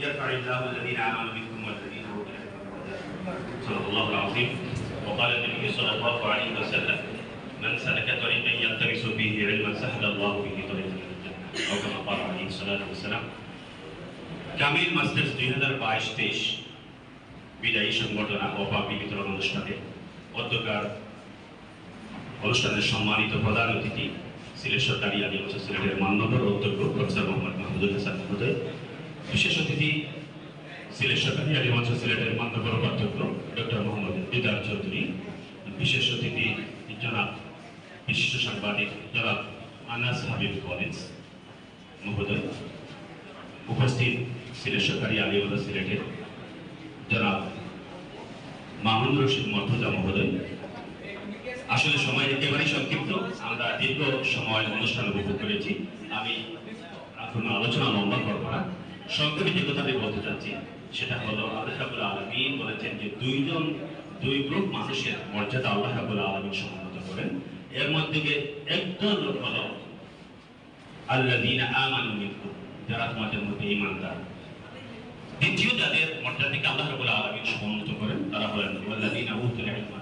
يرفع الله الذين آمنوا منكم والذين أوتوا العلم درجات. صدق الله العظيم. وقال النبي صلى الله عليه وسلم: من سلك طريقا يلتمس به علما سهل الله به طريقا إلى الجنة. أو كما قال عليه الصلاة والسلام. Kamil masters 2022-23 বিদায়ী সংবর্ধনা ও পাপড়ি বিতরণ অনুষ্ঠানে অধ্যকার অনুষ্ঠানের সম্মানিত প্রধান অতিথি সিলেট সরকারি আলিম সিলেটের মাননীয় অধ্যক্ষ প্রফেসর মোহাম্মদ মাহমুদুল হাসান মহোদয়, বিশেষ অতিথি সিলেট সরকারি আলিম সিলেটের মাননীয় উপাধ্যক্ষ ডক্টর মোহাম্মদ দিদার চৌধুরী, বিশেষ অতিথি জনাব বিশিষ্ট সাংবাদিক জনাব আনাস হাবিব কলেজ মহোদয়, উপস্থিত সিলেট সরকারি আলিম সিলেটের জনাব মামুন রশিদ মর্তজা মহোদয়। আসলে সময় একেবারেই সংক্ষিপ্ত, আমরা দীর্ঘ সময় অনুষ্ঠান উপভোগ করেছি। আমি কোনো আলোচনা লম্বা করব না, সংক্ষেপে যে কথাটি বলতে চাচ্ছি সেটা হলো আল্লাহ রাব্বুল আলামিন বলেছেন যে দুই গ্রুপ মানুষের মর্যাদা আল্লাহ রাব্বুল আলামিন সম্মানিত করেন। এর মধ্যে একদল লোক হলো আল্লাযীনা আমানু মিনকুম, যারা তোমাদের মধ্যে ঈমানদার। দ্বিতীয় যাদের মর্যাদাকে আল্লাহ রাব্বুল আলামিন সম্মানিত করেন তারা হলেন ওয়াল্লাযীনা উতুল ইলমা,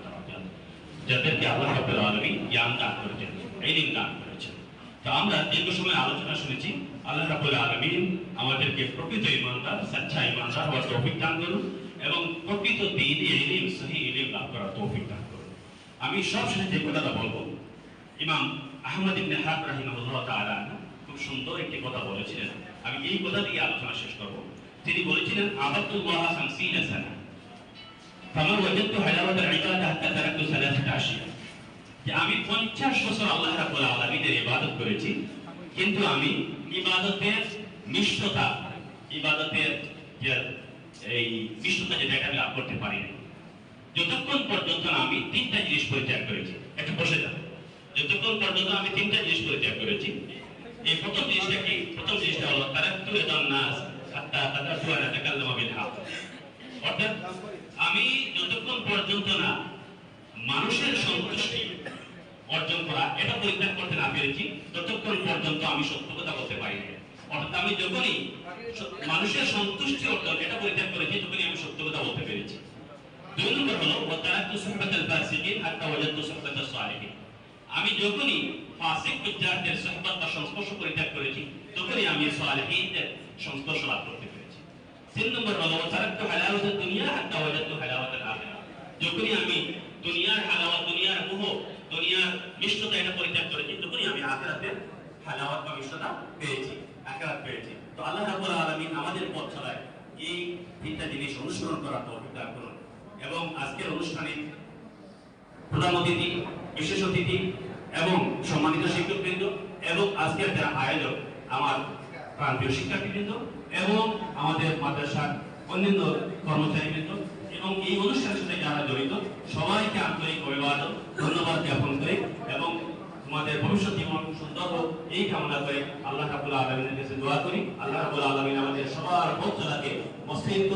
যাদেরকে আল্লাহ রাব্বুল আলামিন জ্ঞান দান করেছেন, ইলম দান করেছেন। তো আমরা দীর্ঘ সময় আলোচনা শুনেছি, আল্লাহ রাব্বুল আলামিন আমাদেরকে প্রকৃত ঈমানদার, সচ্চা ঈমানদার হওয়ার তৌফিক দান করুন এবং প্রকৃত দ্বীনি ইলম, সহিহ ইলম লাভ করার তৌফিক দান করুন। আমি সবশেষে যে কথাটা বলবো, ইমাম আহমদ ইবনে হাব রাহিমাহুল্লাহ তাআলা খুব সুন্দর একটি কথা বলেছিলেন। আমি এই কথা দিয়ে আলোচনা শেষ করব। তিনি বলেছিলেন, আবাদতুল্লাহ 50 সানা ফামা ওয়াজাদতু হালাওয়াতাল ইবাদা হাত্তা তারাকতু সালাসাতা আশিয়া। যে আমি 50 বছর আল্লাহ রাব্বুল আলামিনের ইবাদত করেছি, কিন্তু আমি ইবাদতের মিষ্টতা, ইবাদতের যে এই মিষ্টতা যেটা আমি লাভ করতে পারি না যতক্ষণ পর্যন্ত আমি তিনটা জিনিস পরিত্যাগ করেছি। একটু বসে যান। যতক্ষণ পর্যন্ত আমি তিনটা জিনিস পরিত্যাগ করেছি। এই প্রথম জিনিসটা কি? প্রথম জিনিসটা হলো তারাকতু রিদান নাস হাত্তা তাদারতু আন আতাকাল্লামা বিল হক। অর্থাৎ আমি যতক্ষণ পর্যন্ত না মানুষের সন্তুষ্টি অর্জন করা এটা পরিত্যাগ করতে না পেরেছি ততক্ষণ পর্যন্ত আমি সত্য কথা বলতে পারি না। অর্থাৎ আমি যখনই মানুষের সন্তুষ্টি অর্জন এটা পরিত্যাগ করেছি তখনই আমি সত্য কথা বলতে পেরেছি। দুই নম্বর হলো ওয়াতারাকতু সুহবাতাল ফাসিকিন হাত্তা ওয়াজাদতু সুহবাতাস সালিহিন। আমি যখনই ফাসিক বিদ্যার্থীর সুহবত বা সংস্পর্শ পরিত্যাগ করেছি তখনই আমি সালিহিনদের সংস্পর্শ লাভ করতে পেরেছি। তিন নম্বর হলো ওয়াতারাকতু হালাওয়াতাদ দুনিয়া হাত্তা ওয়াজাদতু হালাওয়াতাল আখিরাহ। যখনই আমি দুনিয়ার হালাওয়াত, দুনিয়ার মোহ, দুনিয়ার মিষ্টতা এটা পরিত্যাগ করেছি তখনই আমি আখিরাতের হালাওয়াত বা মিষ্টতা পেয়েছি, আখিরাত পেয়েছি। তো আল্লাহ রাব্বুল আলামিন আমাদের পথ চলায় এই তিনটা জিনিস অনুসরণ করার তৌফিক দান করুন। এবং আজকের অনুষ্ঠানে প্রধান অতিথি, বিশেষ অতিথি এবং সম্মানিত শিক্ষকবৃন্দ এবং আজকের যারা আয়োজক আমার প্রান্তীয় শিক্ষার্থীবৃন্দ এবং আমাদের মাদ্রাসার অন্যান্য কর্মচারীবৃন্দ এবং এই অনুষ্ঠানের সাথে যারা জড়িত সবাইকে আন্তরিক অভিবাদন, ধন্যবাদ জ্ঞাপন করে এবং তোমাদের ভবিষ্যৎ জীবন সুন্দর হোক এই কামনা করে আল্লাহ রাব্বুল আলামিনের কাছে দোয়া করি। আল্লাহ রাব্বুল আলামিন আমাদের সবার পথ চলাকে মসৃণ